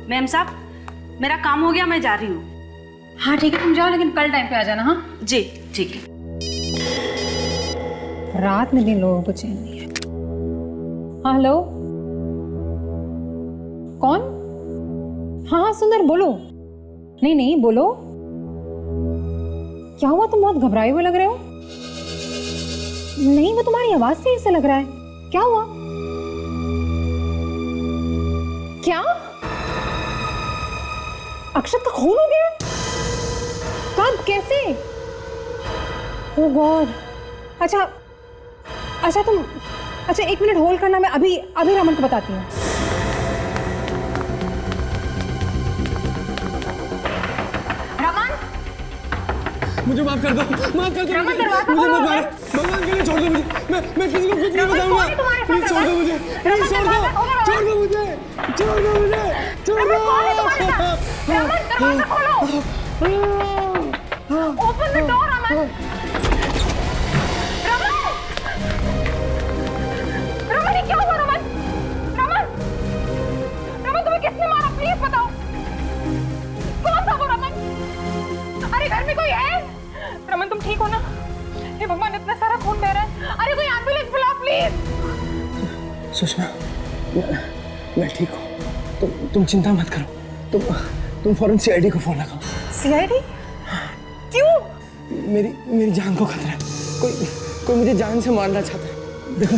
Ma'am साहब मेरा काम हो गया, मैं जा रही हूँ। हाँ ठीक है, तुम जाओ लेकिन कल टाइम पे आ जाना। हाँ जी ठीक है। रात में भी लोगों को चैन नहीं है। हाँ हेलो, कौन? हाँ हाँ सुंदर बोलो। नहीं नहीं बोलो, क्या हुआ? तुम बहुत घबराए हुए लग रहे हो। नहीं वो तुम्हारी आवाज से ऐसा लग रहा है। क्या हुआ? क्या अक्षत का खून हो गया? कब, कैसे? ओह गॉड। अच्छा अच्छा तुम, अच्छा 1 मिनट होल्ड करना, मैं अभी अभी रमन को बताती हूँ। रमन मुझे माफ कर दो, माफ कर दो। रमन दरवाजा मुझे खोलो। मत मारो, भगवान के लिए छोड़ दो मुझे। मैं किसी को कुछ नहीं बताऊंगा। प्लीज छोड़ दो मुझे, प्लीज छोड़ दो, छोड़ दो मुझे, छोड़ दो मुझे, छोड़ दो। रमन दरवाजा खोलो। Open the door Raman. Raman, Raman ये क्या हुआ? रमन, रमन, रमन तुम्हें किसने मारा? प्लीज बताओ, कौन था वो रमन? अरे घर में कोई है? रमन तुम ठीक हो ना? हे भगवान इतना सारा खून बह रहा है। अरे कोई एम्बुलेंस बुलाओ प्लीज। सुषमा, मैं ठीक हूँ, तुम चिंता मत करो। तुम फौरन सीआईडी को फोन लगाओ। सीआईडी? क्यों? मेरी जान को खतरा है। कोई मुझे जान से मारना चाहता है। देखो,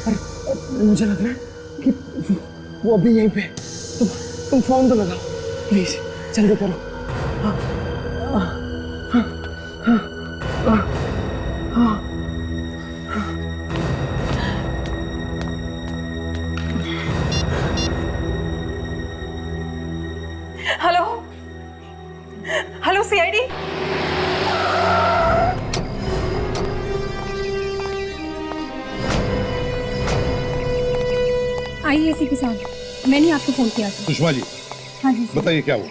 और मुझे लग रहा है कि वो अभी यहीं पे है। तुम फोन तो लगाओ प्लीज, जल्दी करो। हाँ, हाँ, हाँ, हाँ, हाँ, हाँ। Hello hello CID. आइए एसीपी साहब, मैंने आपको फोन किया था। सुषमा जी, हाँ जी सर। बताइए क्या हुआ?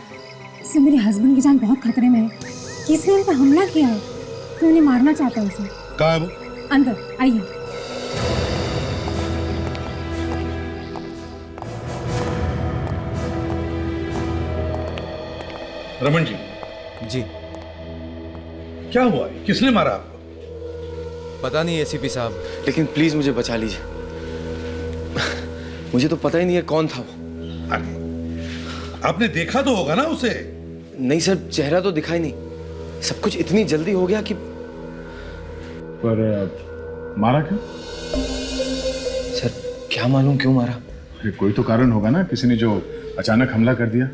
सर मेरे हस्बैंड की जान बहुत खतरे में है। किसी ने उन पर हमला किया है, तो उन्हें मारना चाहता है उसे। कहाँ है वो? अंदर आइए। रमन जी, जी क्या हुआ? किसने मारा आपको? पता नहीं एसीपी साहब। लेकिन प्लीज मुझे बचा लीजिए। मुझे तो पता ही नहीं है कौन था वो। अरे, आपने देखा तो होगा ना उसे? नहीं सर, चेहरा तो दिखाई नहीं। सब कुछ इतनी जल्दी हो गया कि। पर मारा क्यों? सर क्या मालूम क्यों मारा। अरे कोई तो कारण होगा ना, किसी ने जो अचानक हमला कर दिया।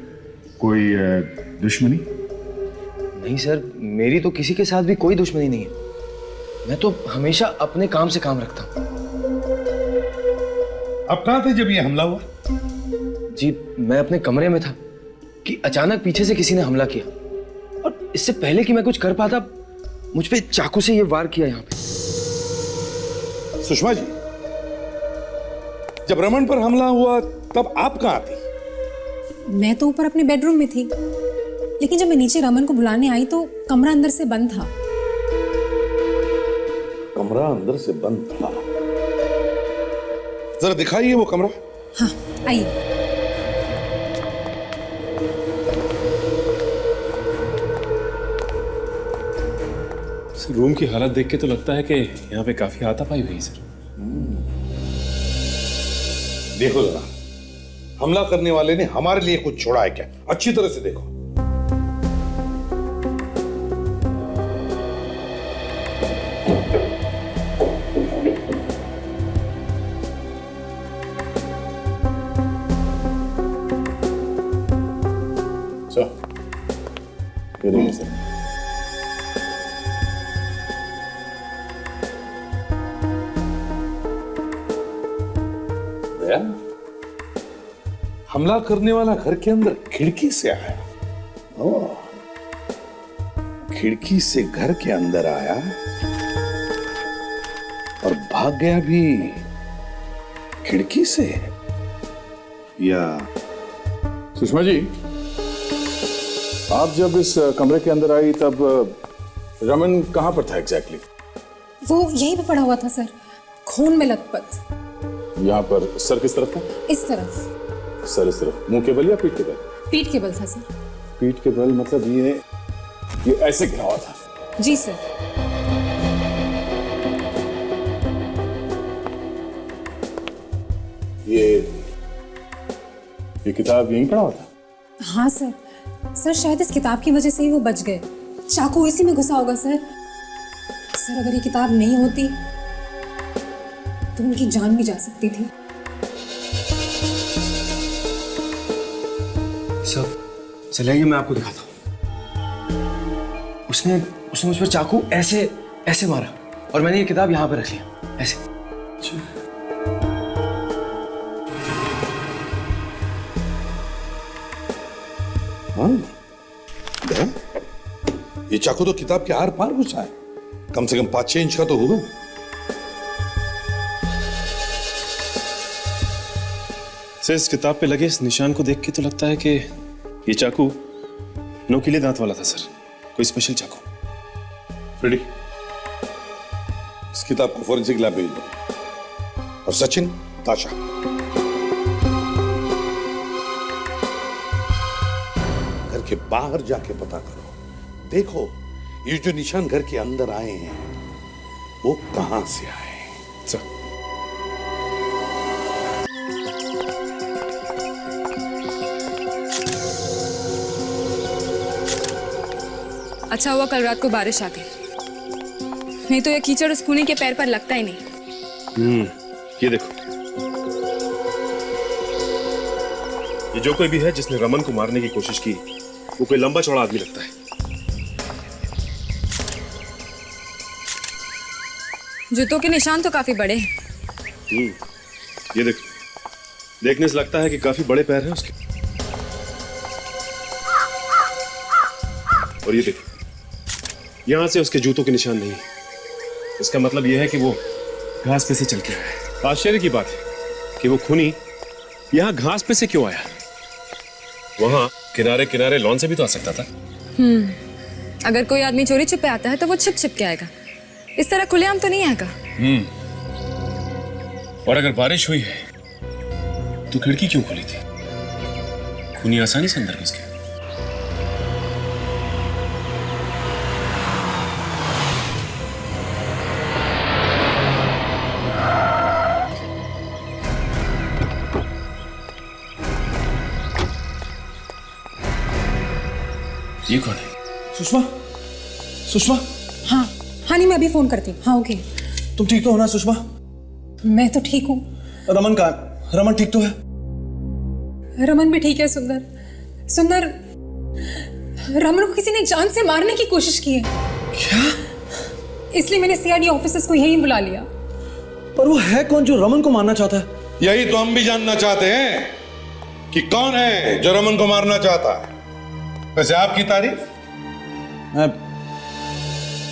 कोई दुश्मनी? नहीं सर, मेरी तो किसी के साथ भी कोई दुश्मनी नहीं है। मैं तो हमेशा अपने काम से काम रखता हूँ। आप कहाँ थे जब ये हमला हुआ? जी मैं अपने कमरे में था कि अचानक पीछे से किसी ने हमला किया, और इससे पहले कि मैं कुछ कर पाता, मुझ पे चाकू से ये वार किया यहाँ पे। सुषमा जी, जब रमन पर हमला हुआ तब आप कहाँ थी? मैं तो ऊपर अपने बेडरूम में थी, लेकिन जब मैं नीचे रमन को बुलाने आई तो कमरा अंदर से बंद था। कमरा अंदर से बंद था? जरा दिखाइए वो कमरा। हाँ आइए। रूम की हालत देख के तो लगता है कि यहाँ पे काफी हाथापाई हुई सर। देखो जरा, हमला करने वाले ने हमारे लिए कुछ छोड़ा है क्या? अच्छी तरह से देखो। ये देखिए सर। हमला करने वाला घर के अंदर खिड़की से आया। ओह, खिड़की से घर के अंदर आया और भाग गया भी खिड़की से। या सुषमा जी, आप जब इस कमरे के अंदर आई तब रमन कहां पर था एग्जैक्टली? वो यहीं पे पड़ा हुआ था सर, खून में लथपथ। यहाँ पर। सर किस तरफ था? इस तरफ। सर इस तरफ, मुंह के बल या पीठ के बल? पीठ के बल था सर। पीठ के बल मतलब ये ऐसे गिरा हुआ था? जी सर। ये किताब यहीं पड़ा हुआ था? हाँ सर। सर शायद इस किताब की वजह से ही वो बच गए। चाकू इसी में घुसा होगा सर। सर अगर ये किताब नहीं होती तो उनकी जान भी जा सकती थी। सब चलिए मैं आपको दिखाता हूँ। उसने मुझ पर चाकू ऐसे ऐसे मारा और मैंने ये किताब यहाँ पे रख लिया ऐसे। हाँ, ये चाकू तो किताब के आर पार घुसा है, कम से कम 5-6 इंच का तो होगा। सर इस किताब पे लगे इस निशान को देख के तो लगता है कि ये चाकू नोकीले दांत वाला था सर, कोई स्पेशल चाकू। फ्रेडी, इस किताब को फॉरेंसिक लैब भेज दो। और सचिन, ताशा, घर के बाहर जाके पता करो, देखो ये जो निशान घर के अंदर आए हैं वो कहां से आए। सर अच्छा हुआ कल रात को बारिश आ गई, नहीं तो ये कीचड़ उस खूनी के पैर पर लगता ही नहीं। ये देखो, ये जो कोई भी है जिसने रमन को मारने की कोशिश की वो कोई लंबा चौड़ा आदमी लगता है। जूतों के निशान तो काफी बड़े हैं। ये देखो, देखने से लगता है कि काफी बड़े पैर हैं उसके। और ये देखो, यहां से उसके जूतों के निशान नहीं है। इसका मतलब यह है कि वो घास पे से चल के आया है। आश्चर्य की बात है कि वो खूनी यहां घास पे से क्यों आया? वहां किनारे किनारे लॉन से भी तो आ सकता था। अगर कोई आदमी चोरी छुपे आता है तो वो छिप छिप के आएगा, इस तरह खुलेआम तो नहीं आएगा। और अगर बारिश हुई है तो खिड़की क्यों खुली थी? खूनी आसानी से अंदर घुस गया। ये कौन है? सुषमा, सुषमा। हाँ हाँ, नहीं मैं अभी फोन करती हूँ। हाँ ओके। तुम ठीक तो हो ना सुषमा? मैं तो ठीक हूँ। रमन कहाँ है? रमन ठीक तो है? रमन भी ठीक है। सुंदर, सुंदर, रमन को किसी ने जान से मारने की कोशिश की है। क्या? इसलिए मैंने सीआईडी ऑफिसर्स को यहीं बुला लिया। पर वो है कौन जो रमन को मारना चाहता है? यही तो हम भी जानना चाहते हैं कि कौन है जो रमन को मारना चाहता है। वैसे आपकी तारीफ?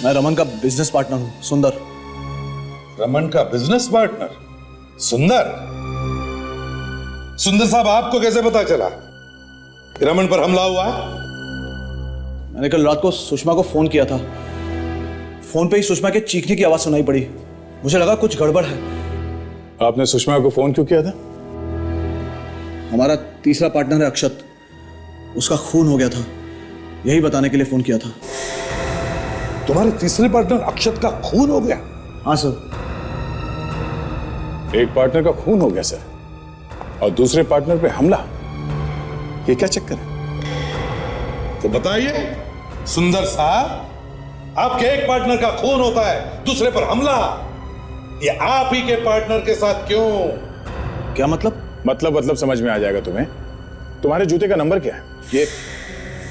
मैं रमन का बिजनेस पार्टनर हूं, सुंदर। रमन का बिजनेस पार्टनर सुंदर? सुंदर साहब, आपको कैसे पता चला कि रमन पर हमला हुआ है? मैंने कल रात को सुषमा को फोन किया था। फोन पे ही सुषमा के चीखने की आवाज सुनाई पड़ी। मुझे लगा कुछ गड़बड़ है। आपने सुषमा को फोन क्यों किया था? हमारा तीसरा पार्टनर है अक्षत, उसका खून हो गया था, यही बताने के लिए फोन किया था। तुम्हारे तीसरे पार्टनर अक्षत का खून हो गया? हाँ सर। एक पार्टनर का खून हो गया सर, और दूसरे पार्टनर पे हमला। ये क्या चक्कर है? तो बताइए सुंदर साहब, आपके एक पार्टनर का खून होता है, दूसरे पर हमला, ये आप ही के पार्टनर के साथ क्यों? क्या मतलब? मतलब समझ में आ जाएगा तुम्हें। तुम्हारे जूते का नंबर क्या है?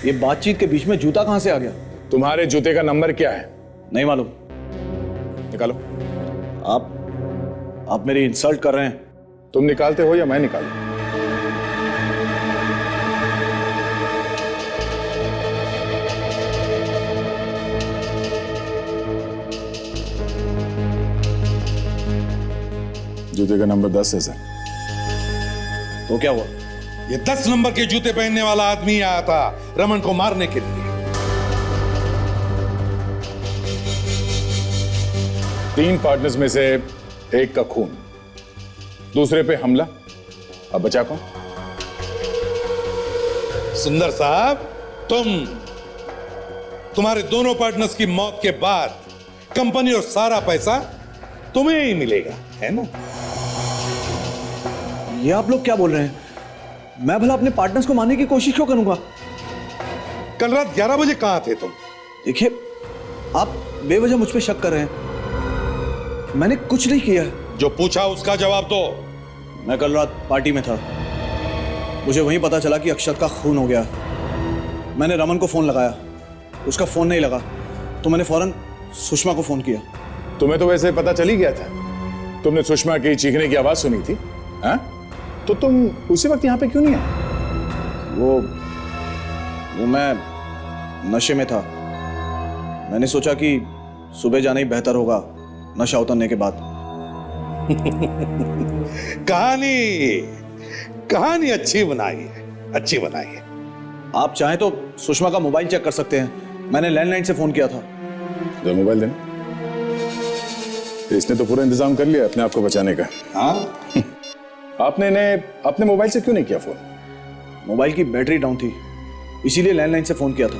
ये बातचीत के बीच में जूता कहां से आ गया? तुम्हारे जूते का नंबर क्या है? नहीं मालूम। निकालो। आप मेरी इंसल्ट कर रहे हैं। तुम निकालते हो या मैं निकालूं? जूते का नंबर 10 है सर। तो क्या हुआ? ये 10 नंबर के जूते पहनने वाला आदमी आया था रमन को मारने के लिए। 3 पार्टनर्स में से एक का खून, दूसरे पे हमला, अब बचा कौन? सुंदर साहब, तुम्हारे दोनों पार्टनर्स की मौत के बाद कंपनी और सारा पैसा तुम्हें ही मिलेगा, है ना? ये आप लोग क्या बोल रहे हैं? मैं भला अपने पार्टनर्स को मारने की कोशिश क्यों करूंगा? कल रात 11 बजे कहां थे तुम? देखिए, आप बेवजह मुझ पे शक कर रहे हैं। मैंने कुछ नहीं किया। जो पूछा उसका जवाब दो। मैं कल रात पार्टी में था। मुझे वहीं पता चला कि अक्षत का खून हो गया। मैंने रमन को फोन लगाया, उसका फोन नहीं लगा, तो मैंने फौरन सुषमा को फोन किया। तुम्हें तो वैसे पता चल ही गया था। तुमने सुषमा की चीखने की आवाज सुनी थी, हाँ? तो तुम उसी वक्त यहाँ पे क्यों नहीं आए? वो मैं नशे में था। मैंने सोचा कि सुबह जाना ही बेहतर होगा नशा उतरने के बाद। कहानी अच्छी बनाई है, अच्छी बनाई है। आप चाहें तो सुषमा का मोबाइल चेक कर सकते हैं। मैंने लैंडलाइन से फोन किया था। जो मोबाइल देना, इसने तो पूरा इंतजाम कर लिया अपने आप को बचाने का। हाँ? आपने इन्हें अपने मोबाइल से क्यों नहीं किया फोन? मोबाइल की बैटरी डाउन थी, इसीलिए लैंडलाइन से फोन किया था।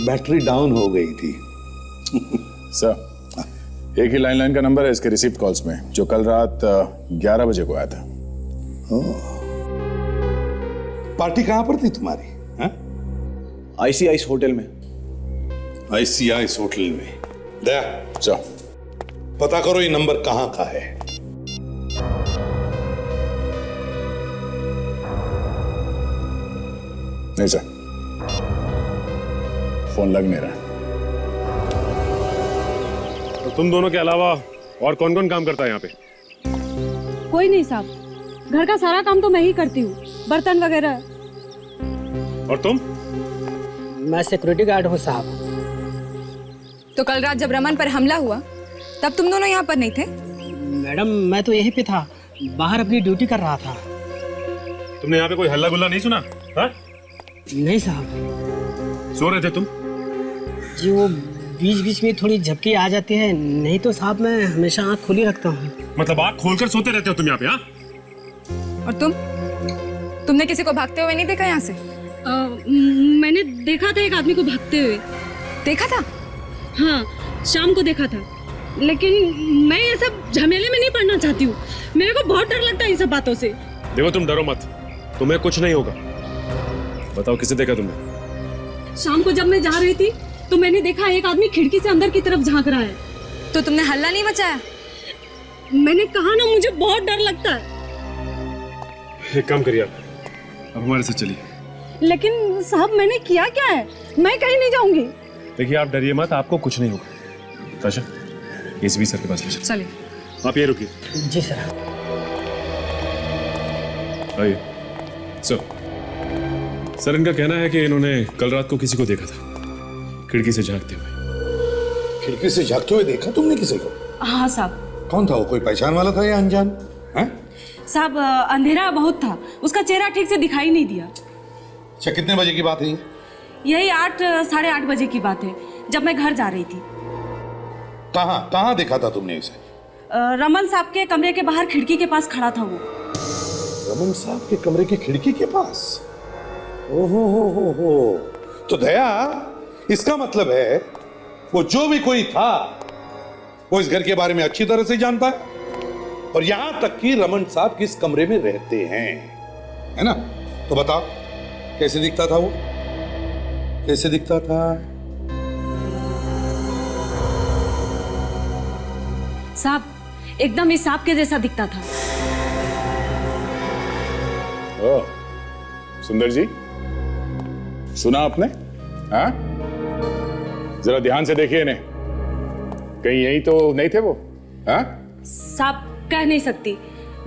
बैटरी डाउन हो गई थी। सर, एक ही लैंडलाइन का नंबर है इसके रिसीव्ड कॉल्स में, जो कल रात 11 बजे को आया था। पार्टी कहां पर थी तुम्हारी? ICIS होटल में। ICIS होटल में? दया, जाओ पता करो ये नंबर कहां का है। नहीं सर, फोन लग नहीं रहा। तो तुम दोनों के अलावा और कौन कौन काम करता है यहाँ पे? कोई नहीं साहब, घर का सारा काम तो मैं ही करती हूँ, बर्तन वगैरह। और तुम? मैं सिक्योरिटी गार्ड हूँ साहब। तो कल रात जब रमन पर हमला हुआ तब तुम दोनों यहाँ पर नहीं थे? मैडम, मैं तो यहीं पे था, बाहर अपनी ड्यूटी कर रहा था। तुमने यहाँ पे कोई हल्ला गुल्ला नहीं सुना? हाँ? नहीं साहब। सो रहे थे तुम? जी वो बीच बीच में थोड़ी झपकी आ जाती है, नहीं तो साहब मैं हमेशा आँख खुली रखता हूँ। मतलब आँख खोलकर सोते रहते हो तुम यहाँ पे? हाँ? और तुमने किसी को भागते हुए नहीं देखा यहाँ से? मैंने देखा था एक आदमी को भागते हुए। देखा था? हाँ, शाम को देखा था, लेकिन मैं ये सब झमेले में नहीं पड़ना चाहती हूँ। मेरे को बहुत डर लगता है इन सब बातों से। देखो, तुम डरो मत, तुम्हें कुछ नहीं होगा। बताओ, किसे देखा तुमने? शाम को जब मैं जा रही थी तो मैंने देखा एक आदमी खिड़की से अंदर की तरफ झांक रहा है। तो तुमने हल्ला नहीं मचाया? मैंने कहा ना, मुझे बहुत डर लगता है। एक काम करिए, आप अब हमारे साथ चलिए। लेकिन साहब, मैंने किया क्या है? मैं कहीं नहीं जाऊंगी। देखिए, आप डरिए मत, आपको कुछ नहीं होगा। ताशा, एसपी सर के पास ले चलो। चलिए। आप ये रुकिए। जी सर। आइए। सर, इनका कहना है कि इन्होंने कल रात को किसी को देखा था खिड़की से झांकते हुए। खिड़की से झांकते हुए देखा तुमने किसी को? हाँ साहब। कौन था वो? कोई पहचान वाला था या अनजान? साहब, अंधेरा बहुत था, उसका चेहरा ठीक से दिखाई नहीं दिया। अच्छा, कितने बजे की बात है? यही 8 साढ़े 8 बजे की बात है, जब मैं घर जा रही थी। कहाँ देखा था तुमने इसे? रमन साहब के कमरे के बाहर खिड़की के पास खड़ा था वो। रमन साहब के कमरे की खिड़की के पास? ओहो हो। तो दया, इसका मतलब है वो जो भी कोई था वो इस घर के बारे में अच्छी तरह से जानता है, और यहां तक कि रमन साहब किस कमरे में रहते हैं, है ना? तो बताओ, कैसे दिखता था वो? कैसे दिखता था? साहब, एकदम इस सांप के जैसा दिखता था। ओह, सुंदर जी, सुना आपने? हाँ, जरा ध्यान से देखिए इन्हें, कहीं यही तो नहीं थे वो? हाँ? साहब, कह नहीं सकती।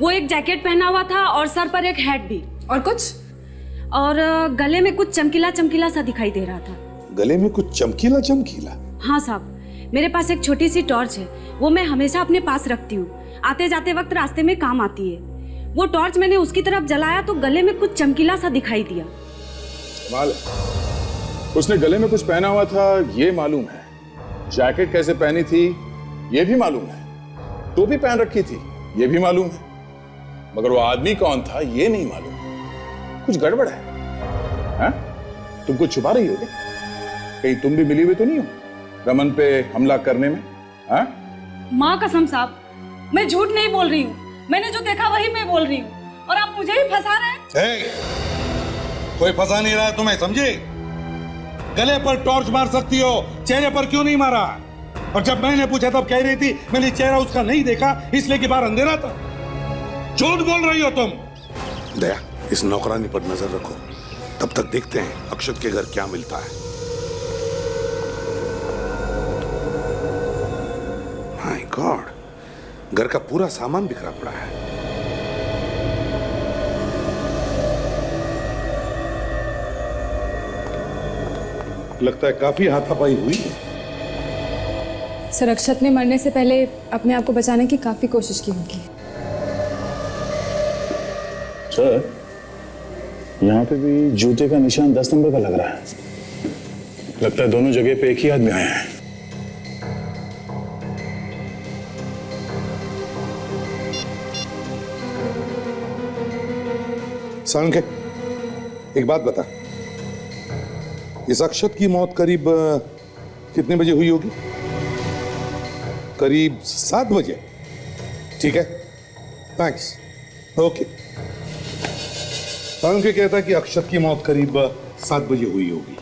वो एक जैकेट पहना हुआ था और सर पर एक हैट भी। और कुछ? और गले में कुछ चमकीला चमकीला सा दिखाई दे रहा था। गले में कुछ चमकीला चमकीला? हाँ साहब, मेरे पास एक छोटी सी टॉर्च है, वो मैं हमेशा अपने पास रखती हूँ, आते जाते वक्त रास्ते में काम आती है। वो टॉर्च मैंने उसकी तरफ जलाया तो गले में कुछ चमकीला सा दिखाई दिया। कमाल, उसने गले में कुछ पहना हुआ था ये मालूम है, जैकेट कैसे पहनी थी ये भी मालूम है, टोपी पहन रखी थी ये भी मालूम है, मगर वो आदमी कौन था ये नहीं मालूम। कुछ गड़बड़ है? हाँ? तुम कुछ छुपा रही हो क्या? कहीं तुम भी मिली हुई तो नहीं हो रमन पे हमला करने में? हाँ? माँ कसम साहब, मैं झूठ नहीं बोल रही हूँ। मैंने जो देखा वही मैं बोल रही हूँ और आप मुझे ही फंसा रहे हैं। कोई फंसा नहीं रहा है तुम्हें, समझे? गले पर टॉर्च मार सकती हो, चेहरे पर क्यों नहीं मारा? और जब मैंने पूछा तब कह रही थी मैंने चेहरा उसका नहीं देखा इसलिए कि बाहर अंधेरा था। झूठ बोल रही हो तुम। दया, इस नौकरानी पर नजर रखो, तब तक देखते हैं अक्षत के घर क्या मिलता है। माय गॉड, घर का पूरा सामान बिखरा पड़ा है। लगता है काफी हाथापाई हुई है। सर, अक्षत ने मरने से पहले अपने आप को बचाने की काफी कोशिश की होगी। सर, यहाँ पे भी जूते का निशान 10 नंबर का लग रहा है। लगता है दोनों जगह पे एक ही आदमी आया है। सांके, एक बात बता, इस अक्षत की मौत करीब कितने बजे हुई होगी? करीब 7 बजे। ठीक है, थैंक्स, ओके। सांके कहता है कि अक्षत की मौत करीब 7 बजे हुई होगी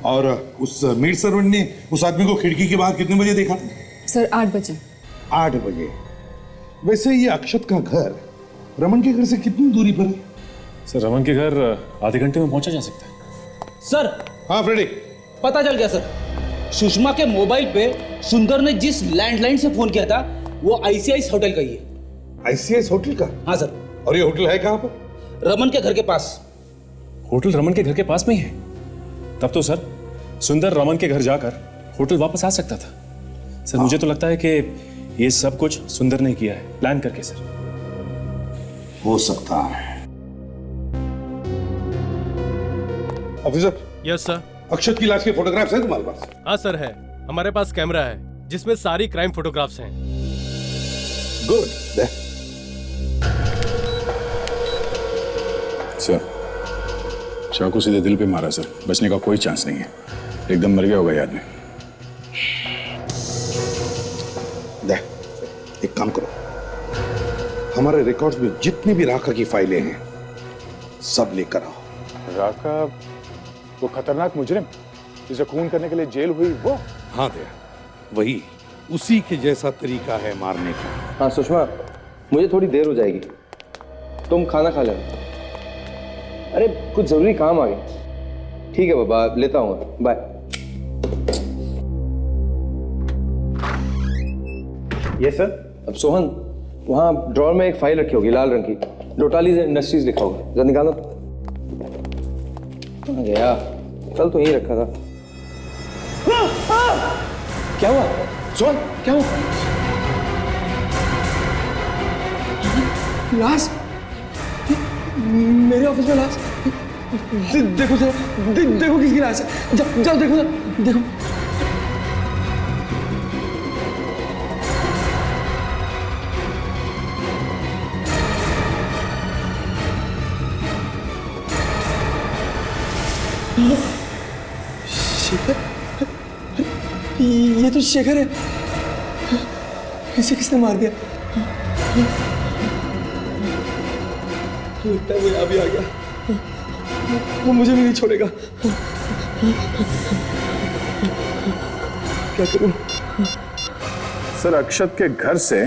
और उस मेड सर्वेंट ने उस आदमी को खिड़की के बाहर कितने बजे देखा था? सर, 8 बजे। 8 बजे। वैसे ये अक्षत का घर रमन के घर से कितनी दूरी पर है? सर, रमन के घर आधे घंटे में पहुंचा जा सकता है। सर, हाँ फ्रेडी, पता चल गया सर। सुषमा के मोबाइल पे सुंदर ने जिस लैंडलाइन से फोन किया था वो आईसीआईस होटल का ही है। आईसीआईस होटल का? हाँ सर। और ये होटल है कहाँ पर? रमन के घर के पास। होटल रमन के घर के पास में ही है? तब तो सर सुंदर रमन के घर जाकर होटल वापस आ सकता था। सर, मुझे तो लगता है कि ये सब कुछ सुंदर ने किया है, प्लान करके। सर, हो सकता है। ऑफिसर। Yes sir. अक्षत की लाश के फोटोग्राफ्स हैं तुम्हारे पास? हाँ सर, है। हमारे पास कैमरा है जिसमें सारी क्राइम फोटोग्राफ्स हैं। गुड। सर, चाकू सीधे दिल पे मारा सर, बचने का कोई चांस नहीं है। एकदम मर गया होगा ये आदमी। एक काम करो, हमारे रिकॉर्ड्स में जितनी भी राका की फाइलें हैं सब लेकर आओ। राका, वो खतरनाक मुजरिम जिसे खून करने के लिए जेल हुई, वो? हाँ दया, वही, उसी के जैसा तरीका है मारने का। हाँ सुषमा, मुझे थोड़ी देर हो जाएगी, तुम खाना खा लेना। अरे कुछ जरूरी काम आ गया। ठीक है बाबा, लेता हूँ, बाय। ये सर। अब सोहन, वहाँ ड्रॉर में एक फाइल रखी होगी लाल रंग की, लोटालीज इंडस्ट्रीज लिखा होगा, जरा निकालना। गया, कल तो यही रखा था। क्या हुआ सोहन, क्या हुआ? लाश मेरे ऑफिस में लाश। देखो जरा, देखो किसकी लाश है। जाओ देखो जरा, देखो। शेखर, ये तो शेखर है। इसे किसने मार दिया? लगता है वो यहाँ भी आ गया, वो मुझे भी नहीं छोड़ेगा। क्या करूं? सर, अक्षत के घर से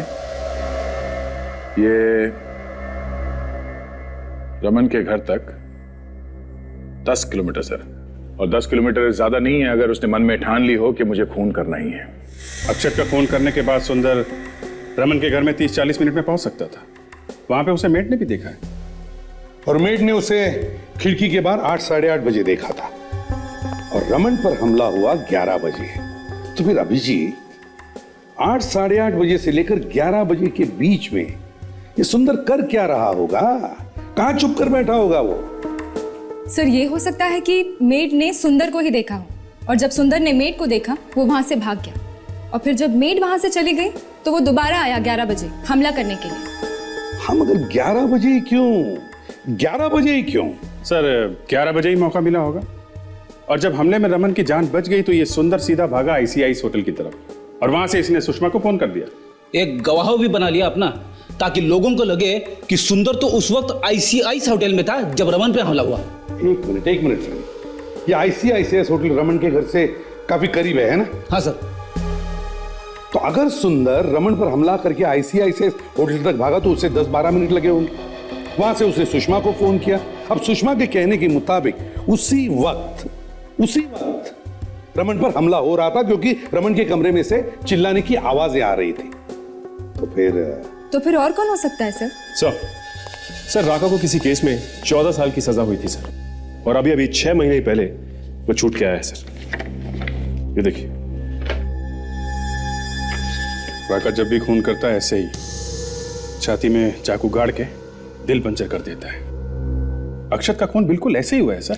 ये रमन के घर तक 10 किलोमीटर सर, और 10 किलोमीटर ज्यादा नहीं है अगर उसने मन में ठान ली हो कि मुझे खून करना ही है। अक्षत का खून करने के बाद सुंदर रमन के घर में 30-40 मिनट में पहुंच सकता था। वहां पे उसे मेड ने भी देखा है, और मेड ने उसे खिड़की के बाहर 8-8:30 बजे देखा था, और रमन पर हमला हुआ 11 बजे। तो फिर अभिजीत 8-8:30 बजे से लेकर 11 बजे के बीच में ये सुंदर कर क्या रहा होगा? कहां छुप कर बैठा होगा वो? सर, ये हो सकता है कि मेड ने सुंदर को ही देखा हो, और जब सुंदर ने मेड को देखा वो वहां से भाग गया, और फिर जब मेड वहां से चली गई तो वो दोबारा आया 11 बजे हमला करने के लिए। हम अगर 11 बजे क्यों, 11 बजे ही क्यों? सर 11 बजे ही मौका मिला होगा, और जब हमले में रमन की जान बच गई तो ये सुंदर सीधा भागा आईसीआईस होटल की तरफ, और वहां से इसने सुषमा को फोन कर दिया। एक गवाह भी बना लिया अपना, ताकि लोगों को लगे कि सुंदर तो उस वक्त आईसीआईस होटल में था जब रमन पे हमला हुआ। एक मिनट फ्रेंड, ये आईसीआईसीएस होटल रमन के घर से काफी करीब है ना? हाँ सर। तो अगर सुंदर रमन पर हमला करके आईसीआईसीएस होटल तक भागा तो उससे 10-12 मिनट लगे होंगे। वहां से उसने सुषमा को फोन किया। अब सुषमा के कहने के मुताबिक उसी वक्त रमन पर हमला हो रहा था, क्योंकि रमन के कमरे में से चिल्लाने की आवाजें आ रही थी। तो फिर और कौन हो सकता है सर? सर राका को किसी केस में 14 साल की सजा हुई थी सर, और अभी 6 महीने पहले वो छूट के आया है सर। ये देखिए, राका जब भी खून करता है ऐसे ही छाती में चाकू गाड़ के दिल पंचर कर देता है। अक्षत का खून बिल्कुल ऐसे ही हुआ है सर।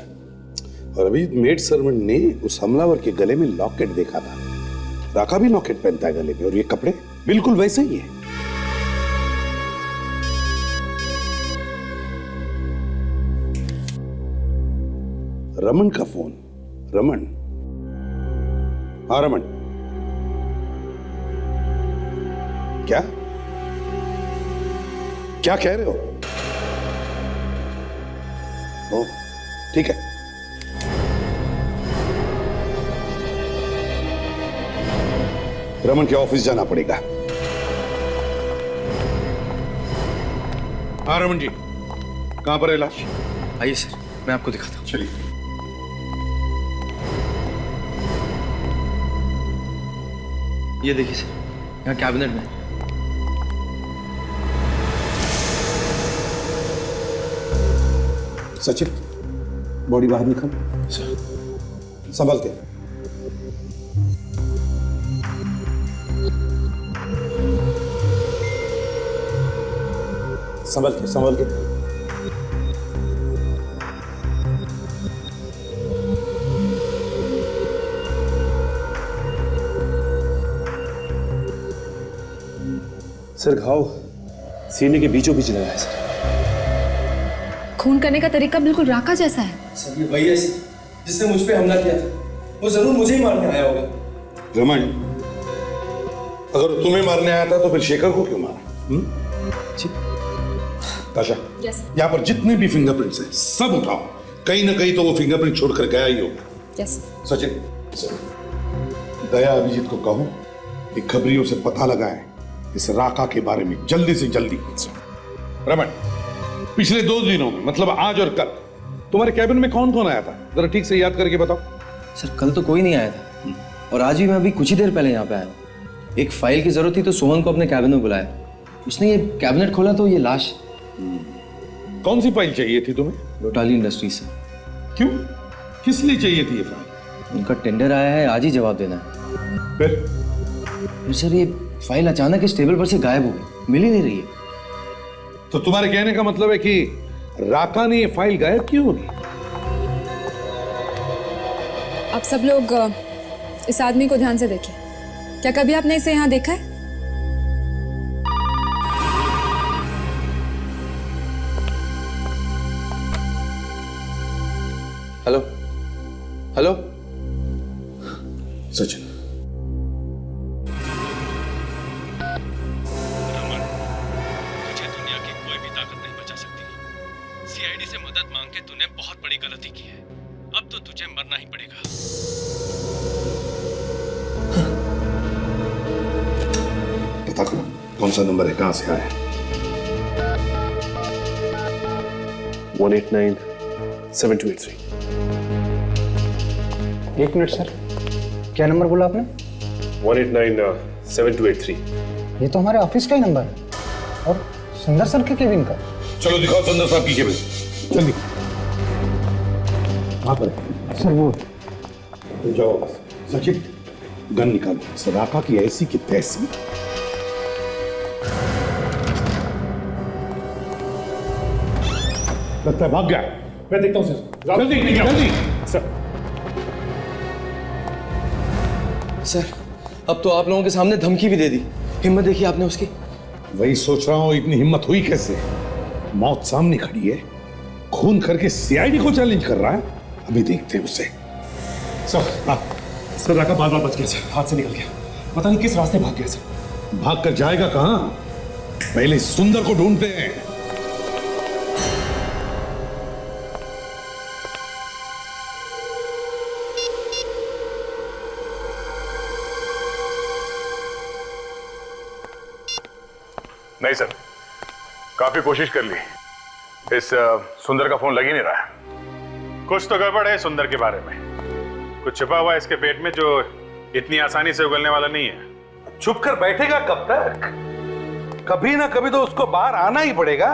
और अभी मेड सर्वेंट ने उस हमलावर के गले में लॉकेट देखा था। राका भी लॉकेट पहनता है गले में, और ये कपड़े बिल्कुल वैसे ही है। रमन का फोन। रमन? हाँ रमन, क्या कह रहे हो? ओ, ठीक है। रमन के ऑफिस जाना पड़ेगा। हाँ रमन जी, कहां पर है लाश? आइए सर, मैं आपको दिखाता हूँ। चलिए। ये देखिए सर, यहाँ कैबिनेट में। सचिन, बॉडी बाहर निकाल। संभल के। संभल के। सर घाव सीने के बीचों बीच लगा है सर। खून करने का तरीका बिल्कुल राका जैसा है। सर ये वही है जिसने मुझ पे हमला किया था, वो जरूर मुझे ही मारने आया होगा। रमन, अगर तुम्हें मारने आया था तो फिर शेखर को क्यों मारा? ताशा, यहाँ पर जितने भी फिंगरप्रिंट्स हैं सब उठाओ। कहीं ना कहीं तो वो फिंगरप्रिंट छोड़कर गया ही होगा। सचिन, दया अभिजीत को कहो कि खबरियों से पता लगाए इस राका के बारे में जल्दी से जल्दी। रमन, पिछले 2 दिनों में, मतलब आज और कल, तुम्हारे कैबिन में कौन कौन आया था? जरा ठीक से याद करके बताओ। सर कल तो कोई नहीं आया था, और आज भी मैं अभी कुछ ही देर पहले यहाँ पे आया हूँ। एक फाइल की जरूरत थी तो सोहन को अपने कैबिन में बुलाया। उसने ये कैबिनेट खोला तो ये लाश। कौन सी फाइल चाहिए थी तुम्हें? लोटाली इंडस्ट्रीज से। क्यों? किस लिए चाहिए थी ये फाइल? उनका टेंडर आया है, आज ही जवाब देना है। फिर सर ये फाइल अचानक इस टेबल पर से गायब हो गई, मिल ही नहीं रही है। तो तुम्हारे कहने का मतलब है कि राका ने ये फाइल गायब क्यों होगी? आप सब लोग इस आदमी को ध्यान से देखिए। क्या कभी आपने इसे यहाँ देखा है? हेलो हेलो सचिन, तुझे दुनिया की कोई भी ताकत नहीं बचा सकती। सीआईडी से मदद मांग के तूने बहुत बड़ी गलती की है। अब तो तुझे मरना ही पड़ेगा। पता करो कौन सा नंबर है, कहां से आया है। 1897283। 1 मिनट सर, क्या नंबर बोला आपने? 1897283। ये तो हमारे ऑफिस का ही नंबर है, और सुंदर सर के केबिन का। चलो दिखाओ सुंदर साहब की केबिन, जल्दी। वहां पर सर वो तो जाओ। सचिन, गन निकालो। राका की ऐसी की तैसी। लगता है भाग गया। मैं देखता हूँ सर। जल्दी जल्दी। सर अब तो आप लोगों के सामने धमकी भी दे दी। हिम्मत देखी आपने उसकी। वही सोच रहा हूं, इतनी हिम्मत हुई कैसे? मौत सामने खड़ी है, खून करके सीआईडी को चैलेंज कर रहा है। अभी देखते हैं उसे। सर राका बार बार बच गया सर, हाथ से निकल गया, पता नहीं किस रास्ते भाग गया सर। भाग कर जाएगा कहां? पहले सुंदर को ढूंढते हैं। नहीं सर, काफी कोशिश कर ली, इस सुंदर का फोन लग ही नहीं रहा है। कुछ तो गड़बड़ है सुंदर के बारे में, कुछ छुपा हुआ है इसके पेट में जो इतनी आसानी से उगलने वाला नहीं है। चुप कर बैठेगा कब तक? कभी ना कभी तो उसको बाहर आना ही पड़ेगा।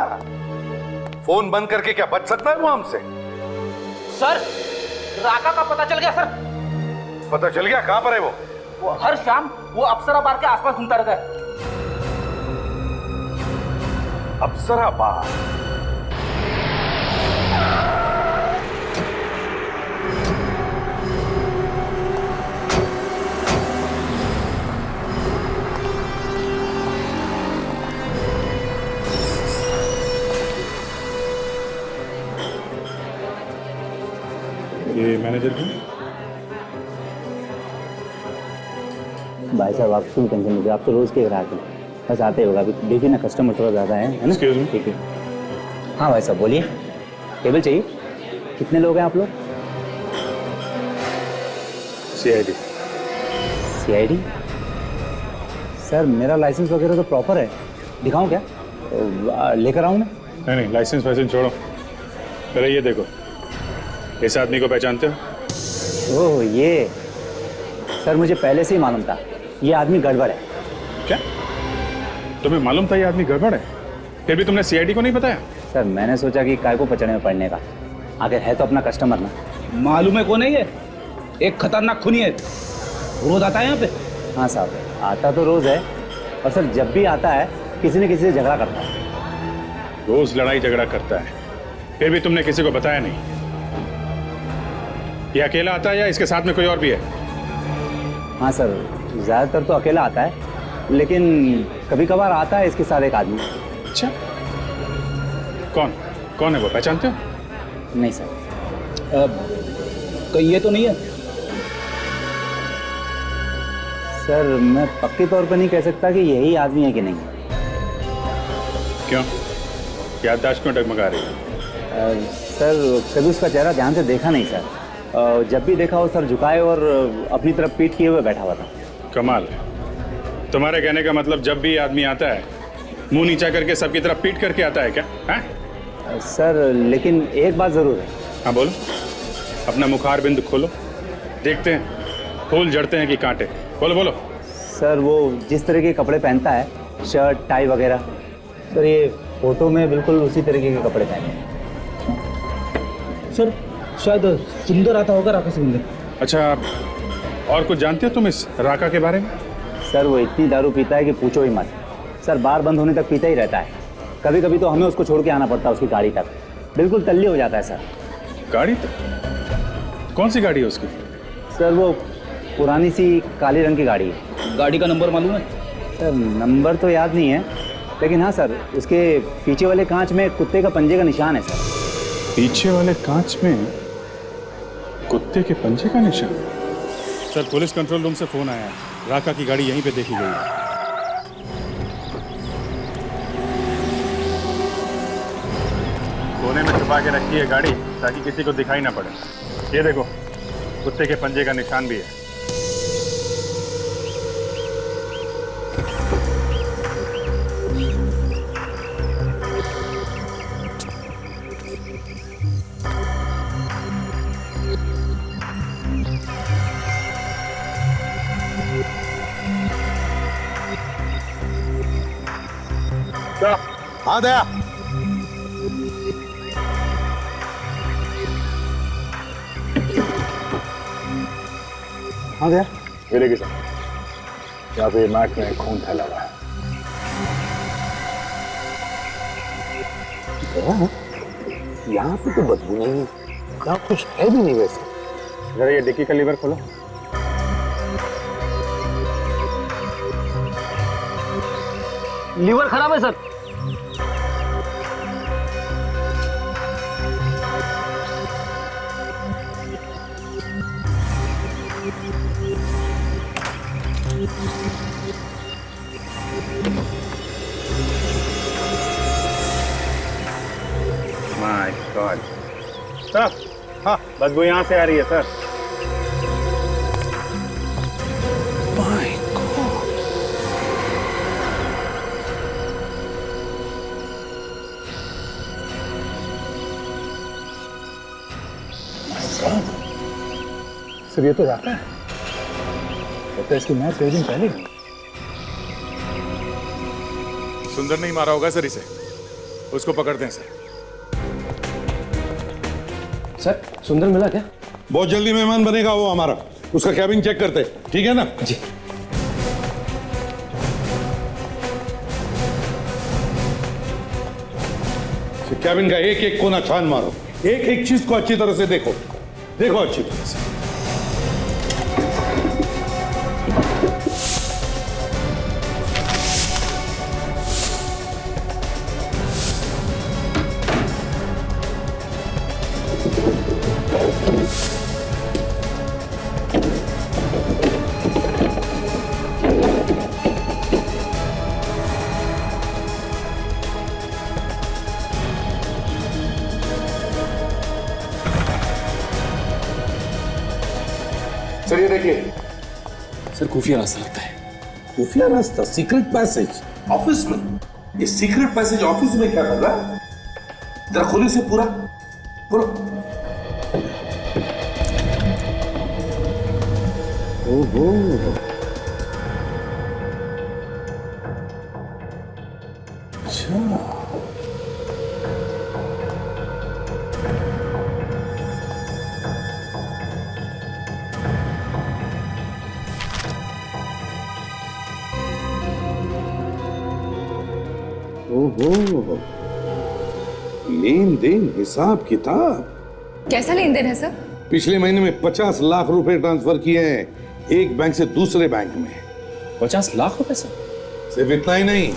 फोन बंद करके क्या बच सकता है वो हमसे? सर, राका का पता चल गया सर। पता चल गया? कहां पर है वो हर शाम वो अप्सरा बार के आसपास घूमता रहता है। अप्सरा बार? ये मैनेजर की? भाई साहब आप क्यों टेंशन लीजिए, आप तो रोज के ग्राहक हैं, बस आते होगा। अभी देखिए ना कस्टमर थोड़ा ज़्यादा है ना। Excuse me? ठीक है। हाँ भाई साहब बोलिए, टेबल चाहिए? कितने लोग हैं आप लोग? सीआईडी। सीआईडी? सर मेरा लाइसेंस वगैरह तो प्रॉपर है, दिखाऊं क्या? लेकर आऊं मैं? नहीं, लाइसेंस वाइसेंस छोड़ो, पहले ये देखो, इस आदमी को पहचानते हो? ओह ये, सर मुझे पहले से ही मालूम था ये आदमी गड़बड़ है। क्या तुम्हें मालूम था ये आदमी गड़बड़ है, फिर भी तुमने सीआईडी को नहीं बताया? सर मैंने सोचा कि काय को पचड़े में पड़ने का, आखिर है तो अपना कस्टमर ना। मालूम है कौन है ये? एक खतरनाक खूनी है, रोज आता है यहाँ पे। हाँ साहब आता तो रोज है, और सर जब भी आता है किसी न किसी से झगड़ा करता है। रोज लड़ाई झगड़ा करता है, फिर भी तुमने किसी को बताया नहीं? ये अकेला आता है या इसके साथ में कोई और भी है? हाँ सर ज़्यादातर तो अकेला आता है, लेकिन कभी कभार आता है इसके साथ एक आदमी। अच्छा, कौन कौन है वो, पहचानते हो? नहीं सर। कहीं ये तो नहीं है? सर मैं पक्के तौर पर नहीं कह सकता कि यही आदमी है कि नहीं। क्यों, याददाश्त क्यों डगमगा रही है? सर कभी उसका चेहरा ध्यान से देखा नहीं सर, जब भी देखा वो सर झुकाए और अपनी तरफ पीठ किए हुए बैठा हुआ था। कमाल, तुम्हारे कहने का मतलब जब भी आदमी आता है मुंह नीचा करके सबकी तरफ पीट करके आता है क्या? है सर लेकिन एक बात जरूर है। हाँ बोलो, अपना मुखार बिंदु खोलो, देखते हैं फूल जड़ते हैं कि कांटे। बोलो बोलो। सर वो जिस तरह के कपड़े पहनता है, शर्ट टाई वगैरह, सर ये फोटो में बिल्कुल उसी तरीके के कपड़े पहने हैं। सर शायद सुंदर आता होगा, राका सुंदर। अच्छा, और कुछ जानते हो तुम इस राका के बारे में? सर वो इतनी दारू पीता है कि पूछो ही मत। सर बार बंद होने तक पीता ही रहता है, कभी कभी तो हमें उसको छोड़ के आना पड़ता है उसकी गाड़ी तक, बिल्कुल तल्ली हो जाता है सर। गाड़ी तक? कौन सी गाड़ी है उसकी? सर वो पुरानी सी काली रंग की गाड़ी है। गाड़ी का नंबर मालूम है? सर नंबर तो याद नहीं है, लेकिन हाँ सर उसके पीछे वाले कांच में कुत्ते का पंजे का निशान है सर। पीछे वाले कांच में कुत्ते के पंजे का निशान? सर पुलिस कंट्रोल रूम से फोन आया है, राका की गाड़ी यहीं पे देखी गई है। कोने में छुपा के रखी है गाड़ी ताकि किसी को दिखाई ना पड़े। ये देखो, कुत्ते के पंजे का निशान भी है। हाँ दया, हाँ गया ये देखिए सर, यहाँ पे मैट में खून फैला हुआ है। यहाँ पे तो बदबू नहीं है, यहाँ कुछ है भी नहीं वैसे। जरा ये डिक्की का लीवर खोलो। लीवर खराब है सर। हाँ बदबू यहाँ से आ रही है सर। सर ये तो राका है, तो इसकी मौत कई दिन पहले हुई। सुंदर नहीं मारा होगा सर इसे, उसको पकड़ते हैं सर। सर सुंदर मिला क्या? बहुत जल्दी मेहमान बनेगा वो हमारा, उसका कैबिन चेक करते, ठीक है ना? जी। कैबिन का एक एक कोना छान मारो, एक एक चीज को अच्छी तरह से देखो, देखो अच्छी तरह से। सर ये देखिए, सर खुफिया रास्ता लगता है। खुफिया रास्ता, सीक्रेट पैसेज ऑफिस में। ये सीक्रेट पैसेज ऑफिस में क्या कर रहा है? जरा खोलिए से पूरा पूरा। ओहो, अच्छा ओहो, लेन देन हिसाब किताब। कैसा लेन देन है सर? पिछले महीने में 50 लाख रुपए ट्रांसफर किए हैं, एक बैंक से दूसरे बैंक में। 50 लाख रुपए सर? सिर्फ इतना ही नहीं,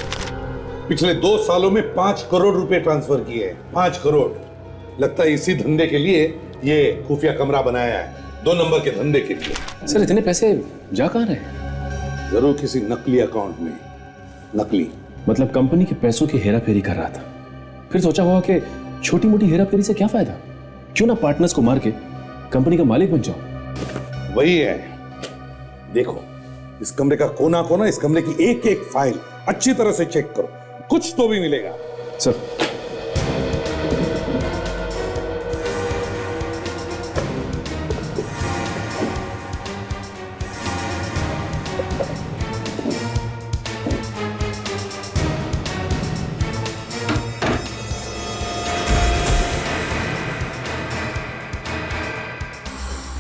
पिछले 2 सालों में 5 करोड़ रुपए ट्रांसफर किए हैं। 5 करोड़। लगता है इसी धंधे के लिए ये खुफिया कमरा बनाया है, 2 नंबर के धंधे के लिए। सर इतने पैसे जा कहां रहे? जरूर किसी नकली अकाउंट में। नकली मतलब कंपनी के पैसों की हेरा फेरी कर रहा था, फिर सोचा होगा कि छोटी मोटी हेरा फेरी से क्या फायदा, क्यों ना पार्टनर्स को मार के कंपनी का मालिक बन जाओ। वही है। देखो इस कमरे का कोना कोना, इस कमरे की एक एक फाइल अच्छी तरह से चेक करो, कुछ तो भी मिलेगा। सर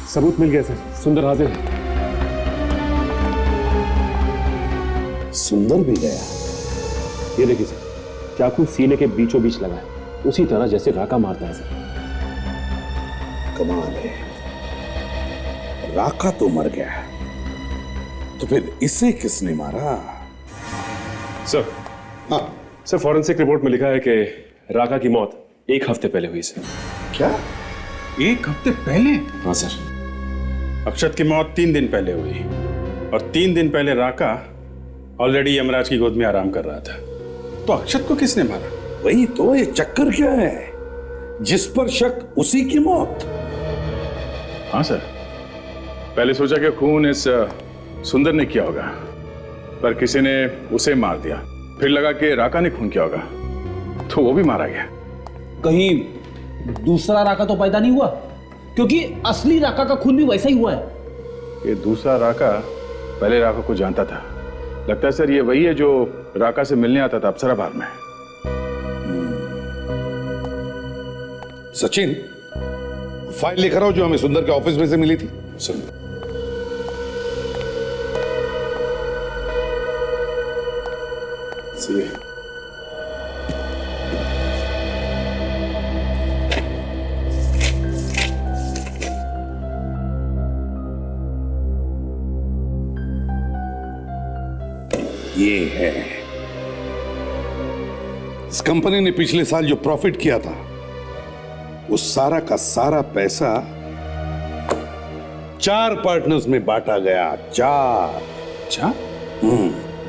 सबूत मिल गया सर, सुंदर हाजिर है। सुंदर भी गया। ये देखिए सर, चाकू सीने के बीचों बीच लगा है, उसी तरह जैसे राका मारता है सर। कमाल है, राका तो मर गया, तो फिर इसे किसने मारा? सर हाँ सर, फॉरेंसिक रिपोर्ट में लिखा है कि राका की मौत 1 हफ्ते पहले हुई सर। क्या? 1 हफ्ते पहले? हाँ सर। अक्षत की मौत 3 दिन पहले हुई, और 3 दिन पहले राका ऑलरेडी यमराज की गोद में आराम कर रहा था। तो अक्षत को किसने मारा? वही तो, ये चक्कर क्या है? जिस पर शक उसी की मौत। हाँ सर, पहले सोचा कि खून इस सुंदर ने किया होगा, पर किसी ने उसे मार दिया। फिर लगा कि राका ने खून किया होगा, तो वो भी मारा गया। कहीं दूसरा राका तो पैदा नहीं हुआ? क्योंकि असली राका का खून भी वैसा ही हुआ है। ये दूसरा राका पहले राका को जानता था। लगता है सर ये वही है जो राका से मिलने आता था अप्सरा बार में। सचिन, फाइल लेकर आओ जो हमें सुंदर के ऑफिस में से मिली थी। सर ये है, इस कंपनी ने पिछले साल जो प्रॉफिट किया था, वो सारा का सारा पैसा 4 पार्टनर्स में बांटा गया। 4।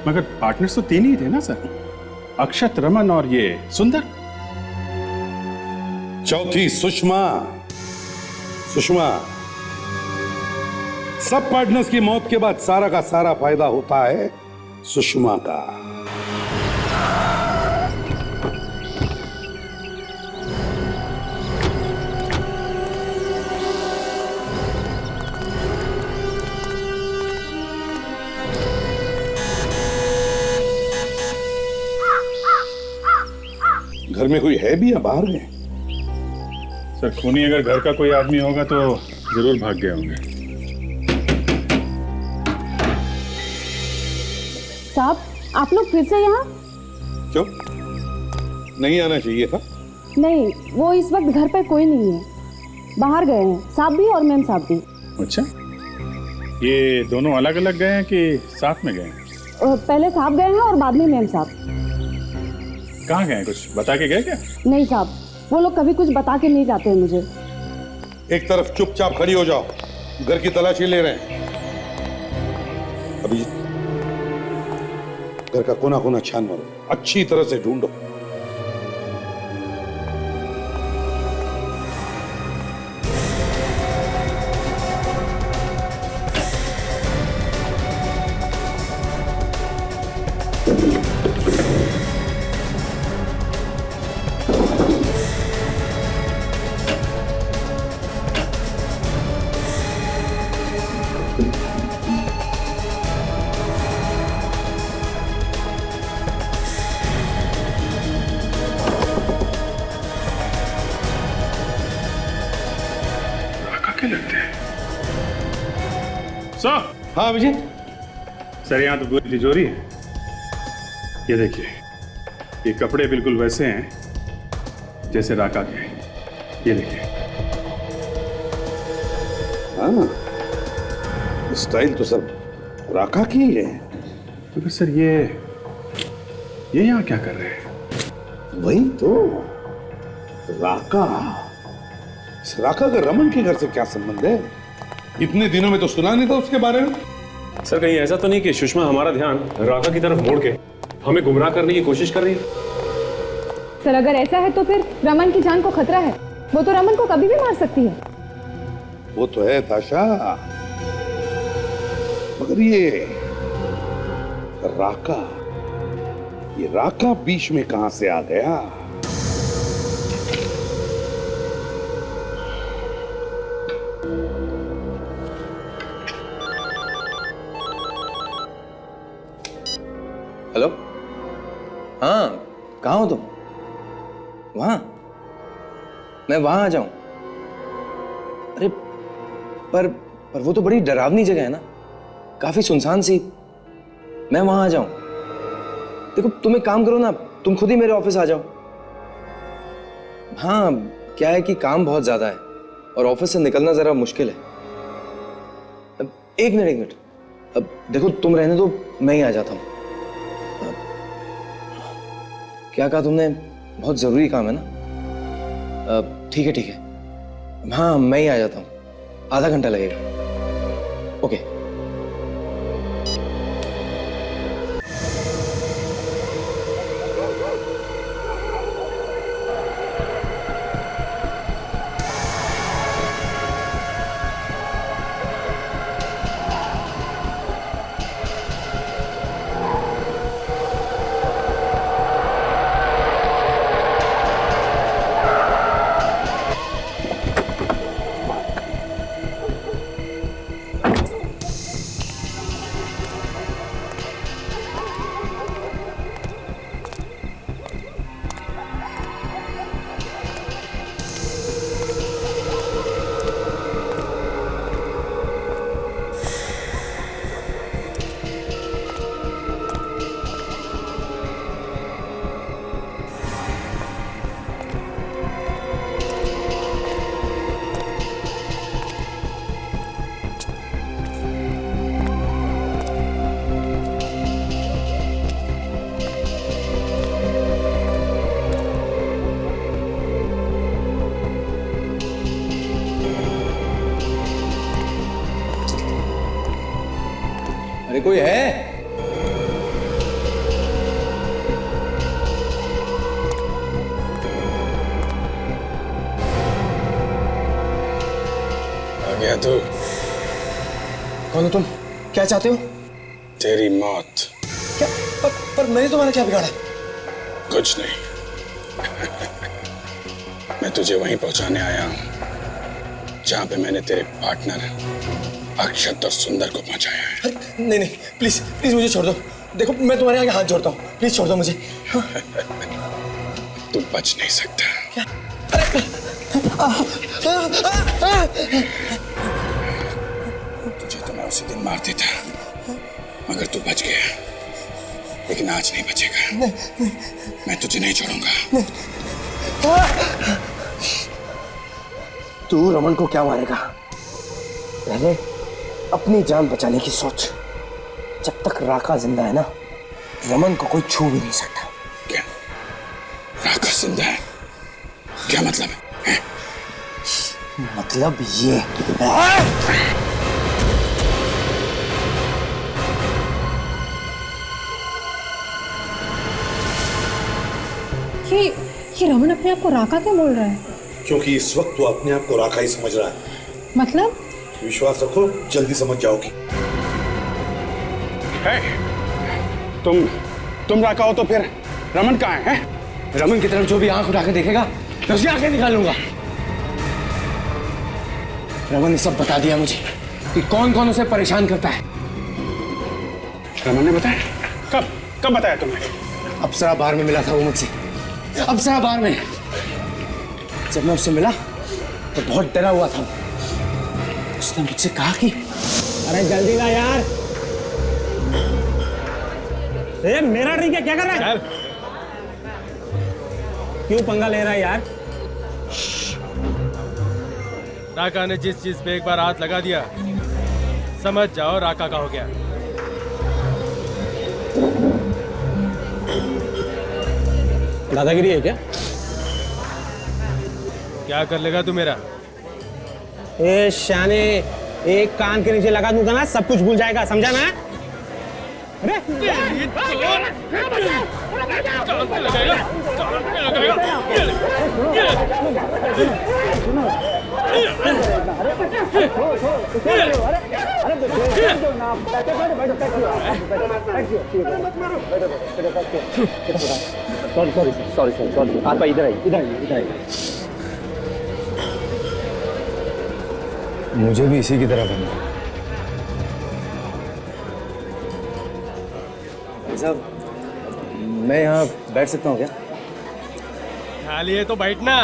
मगर पार्टनर्स तो 3 ही थे ना सर, अक्षत, रमन और ये सुंदर। चौथी सुषमा, सुषमा, सब पार्टनर्स की मौत के बाद सारा का सारा फायदा होता है सुषमा का। घर में कोई है भी या बाहर गए? सर, खूनी अगर घर का कोई आदमी होगा तो जरूर भाग गए होंगे। साहब, आप लोग फिर से यहाँ? क्यों? नहीं आना चाहिए था? नहीं, वो इस वक्त घर पर कोई नहीं है, बाहर गए हैं, साहब भी और मैम साहब भी। अच्छा, ये दोनों अलग अलग गए हैं कि साथ में गए हैं? पहले साहब गए हैं और बाद में मैम साहब। कहाँ गए? कुछ बता के गए क्या? नहीं साहब, वो लोग कभी कुछ बता के नहीं जाते हैं मुझे। एक तरफ चुपचाप खड़ी हो जाओ, घर की तलाशी ले रहे हैं। अभिजीत, घर का कोना कोना छान मारो, अच्छी तरह से ढूंढो। सर। हाँ अभिजीत। सर, यहाँ तो पूरी तिजोरी है। ये देखिए, ये कपड़े बिल्कुल वैसे हैं जैसे राका के। ये देखिए। हाँ, स्टाइल तो सब राका की ही है। तो फिर सर ये यहाँ क्या कर रहे हैं? वही तो, राका। राका का रमन के घर से क्या संबंध है? इतने दिनों में तो सुना नहीं था उसके बारे में। सर, कहीं ऐसा तो नहीं कि सुषमा हमारा ध्यान राका की तरफ मोड़ के हमें गुमराह करने की कोशिश कर रही है? सर, अगर ऐसा है तो फिर रमन की जान को खतरा है। वो तो रमन को कभी भी मार सकती है। वो तो है ताशा, मगर ये राका बीच में कहां से आ गया? हेलो, हाँ, कहाँ हो तुम? वहां? मैं वहां आ जाऊं? अरे पर वो तो बड़ी डरावनी जगह है ना, काफी सुनसान सी। मैं वहां आ जाऊं? देखो, तुम एक काम करो ना, तुम खुद ही मेरे ऑफिस आ जाओ। हाँ, क्या है कि काम बहुत ज्यादा है और ऑफिस से निकलना जरा मुश्किल है। अब एक मिनट, अब देखो, तुम रहने दो, मैं ही आ जाता हूं। क्या कहा तुमने? बहुत जरूरी काम है ना? ठीक है। हाँ, मैं ही आ जाता हूँ, आधा घंटा लगेगा। ओके। अरे कोई है? आ गया तू। कौन हो तुम? क्या चाहते हो? तेरी मौत। क्या? पर मैंने तुम्हारा क्या बिगाड़ा? कुछ नहीं। मैं तुझे वहीं पहुंचाने आया हूं जहां पे मैंने तेरे पार्टनर अक्षत और सुंदर को पहुंचाया है। नहीं नहीं, प्लीज प्लीज मुझे छोड़ दो। देखो मैं तुम्हारे आगे हाथ जोड़ता हूँ, प्लीज छोड़ दो मुझे। तू बच नहीं सकता। तुझे तो मैं उसी दिन मार देता मगर तू बच गया, लेकिन आज नहीं बचेगा। मैं तुझे नहीं छोड़ूंगा। तू रमन को क्या मारेगा? पहले अपनी जान बचाने की सोच। जब तक राका जिंदा है ना, रमन को कोई छू भी नहीं सकता। क्या राका जिंदा है? क्या मतलब है? मतलब ये ये रमन अपने आप को राका क्यों बोल रहा है? क्योंकि इस वक्त वो अपने आप को राका ही समझ रहा है। मतलब? विश्वास रखो, जल्दी समझ जाओगी। तुम राका हो तो फिर रमन कहाँ है? रमन की तरफ जो भी आंख उठा के देखेगा मैं उसकी आंखें निकालूंगा। रमन ने सब बता दिया मुझे कि कौन कौन उसे परेशान करता है। रमन ने बताया? कब बताया तुमने? अप्सरा बार में मिला था वो मुझसे। अप्सरा बार में जब मैं उससे मिला तो बहुत डरा हुआ था। उसने मुझसे कहा कि अरे जल्दी ला यार। मेरा ड्रिंक है, क्या कर रहा है? क्यों पंगा ले रहा है यार? राका ने जिस चीज पे एक बार हाथ लगा दिया, समझ जाओ राका का हो गया। दादागिरी है क्या? क्या कर लेगा तू मेरा? ए शाने, एक कान के नीचे लगा दूंगा ना, सब कुछ भूल जाएगा, समझा ना? अरे सॉरी आप इधर आइए। मुझे भी इसी की तरह बनना। साहब, मैं यहाँ बैठ सकता हूँ क्या? खाली है तो बैठना।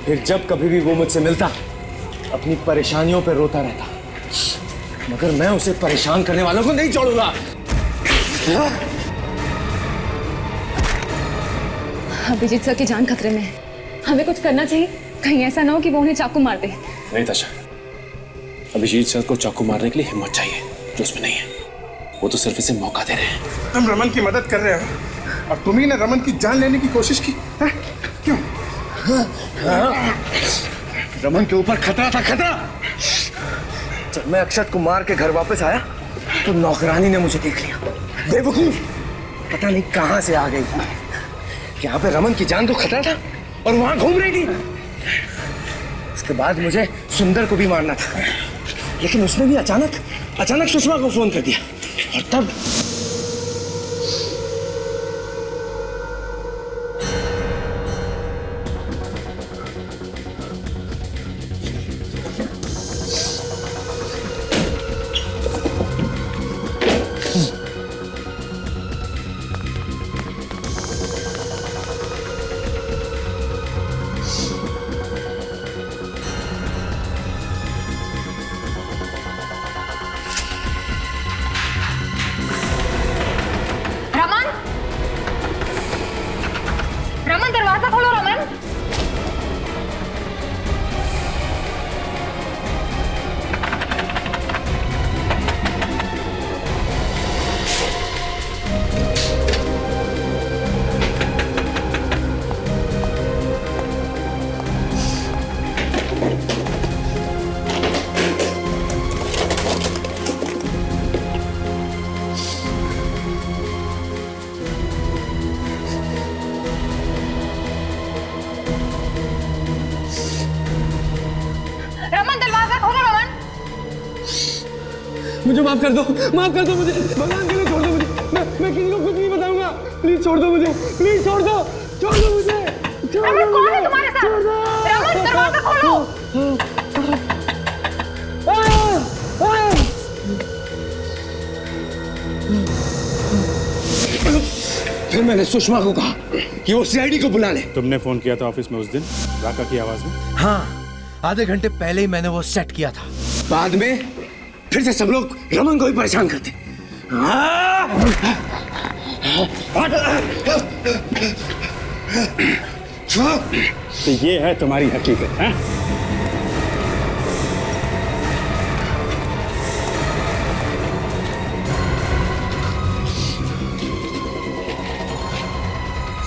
फिर जब कभी भी वो मुझसे मिलता अपनी परेशानियों पे रोता रहता, मगर मैं उसे परेशान करने वालों को नहीं छोड़ूंगा। अभिजीत सर की जान खतरे में है, हमें कुछ करना चाहिए। कहीं ऐसा ना हो कि वो उन्हें चाकू मार दे। नहीं ताशा, अभिजीत सर को चाकू मारने के लिए हिम्मत चाहिए जो उसमें नहीं है। वो तो सिर्फ इसे मौका दे रहे हैं। तुम रमन की मदद कर रहे हो और तुम ही ने रमन की जान लेने की कोशिश की है? क्यों? रमन के ऊपर खतरा था, खतरा। जब मैं अक्षत को मार के घर वापस आया तो नौकरानी ने मुझे देख लिया। बेवकूफ, पता नहीं कहां से आ गई। यहाँ पे रमन की जान को खतरा था और वहां घूम रही थी। उसके बाद मुझे सुंदर को भी मारना था, लेकिन उसने भी अचानक सुषमा को फोन कर दिया और तब रमन दरवाजा खोलो। रमन मुझे माफ कर दो मुझे, भगवान के लिए छोड़ दो मुझे, मैं किसी को कुछ नहीं बताऊंगा, प्लीज छोड़ दो मुझे, प्लीज छोड़ दो मुझे, रमन कौन है तुम्हारे साथ? रमन दरवाजा खोलो। फिर मैंने सुषमा को कहा कि वो सीआईडी को बुला ले। तुमने फोन किया था ऑफिस में उस दिन राका की आवाज में? हाँ, आधे घंटे पहले ही मैंने वो सेट किया था। बाद में फिर से सब लोग रमन को ही परेशान करते। तो ये है तुम्हारी हकीकत है?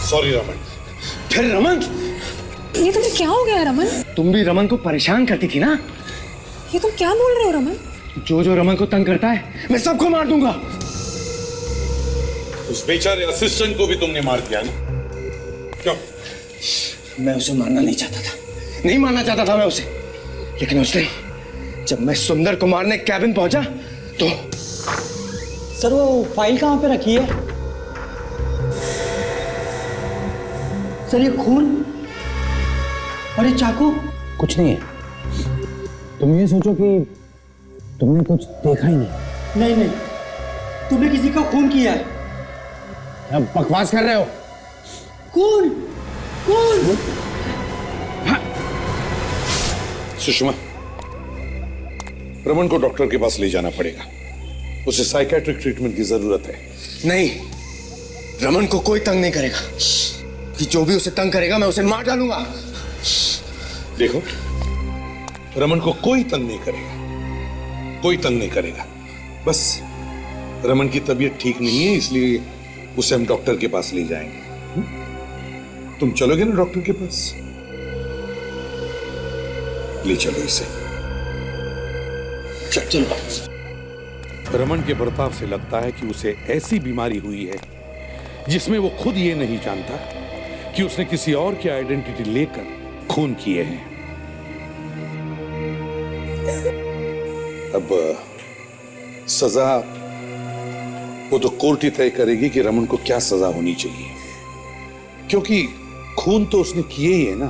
सॉरी रमन। फिर रमन, ये तुम्हें क्या हो गया रमन? तुम भी रमन को परेशान करती थी ना? ये तुम क्या बोल रहे हो रमन? जो रमन को तंग करता है मैं सबको मार दूंगा। उस बेचारे असिस्टेंट को भी तुमने मार दिया ना? क्यों? मैं उसे मारना नहीं चाहता था, नहीं मारना चाहता था मैं उसे, लेकिन उस दिन जब मैं सुंदर को मारने कैबिन पहुंचा तो। सर वो फाइल कहाँ पे रखी है? सर ये खून और ये चाकू? कुछ नहीं है। तुम ये सोचो कि तुमने कुछ देखा ही नहीं। नहीं, तुमने किसी का खून किया है। अब बकवास कर रहे हो। खून? सुषमा, रमन को डॉक्टर के पास ले जाना पड़ेगा, उसे साइकेट्रिक ट्रीटमेंट की जरूरत है। नहीं, रमन को कोई तंग नहीं करेगा, कि जो भी उसे तंग करेगा मैं उसे मार डालूंगा। देखो, रमन को कोई तंग नहीं करेगा, कोई तंग नहीं करेगा। बस रमन की तबीयत ठीक नहीं है, इसलिए उसे हम डॉक्टर के पास ले जाएंगे। तुम चलोगे ना डॉक्टर के पास? ले चलो इसे। चलो। रमन के बर्ताव से लगता है कि उसे ऐसी बीमारी हुई है जिसमें वो खुद ये नहीं जानता कि उसने किसी और की आइडेंटिटी लेकर खून किए हैं। अब सजा वो तो कोर्ट ही तय करेगी कि रमन को क्या सजा होनी चाहिए, क्योंकि खून तो उसने किए ही है ना।